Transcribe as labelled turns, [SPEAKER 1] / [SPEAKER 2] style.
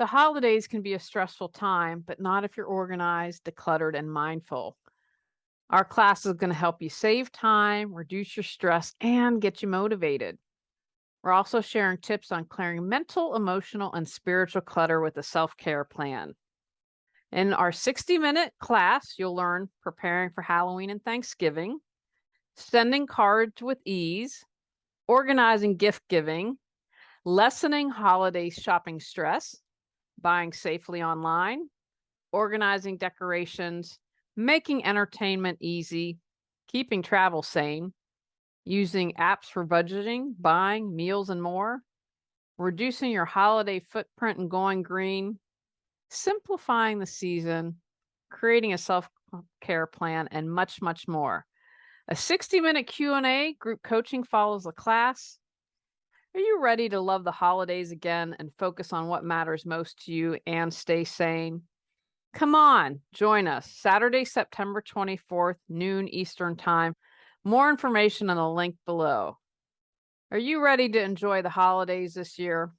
[SPEAKER 1] The holidays can be a stressful time, but not if you're organized, decluttered, and mindful. Our class is going to help you save time, reduce your stress, and get you motivated. We're also sharing tips on clearing mental, emotional, and spiritual clutter with a self care plan. In our 60-minute class, you'll learn preparing for Halloween and Thanksgiving, sending cards with ease, organizing gift giving, lessening holiday shopping stress, buying safely online, organizing decorations, making entertainment easy, keeping travel sane, using apps for budgeting, buying, meals, and more, reducing your holiday footprint and going green, simplifying the season, creating a self-care plan, and much, much more. A 60-minute Q&A group coaching follows the class. Are you ready to love the holidays again and focus on what matters most to you and stay sane? Come on, join us Saturday, September 24th, noon Eastern Time. More information on the link below. Are you ready to enjoy the holidays this year?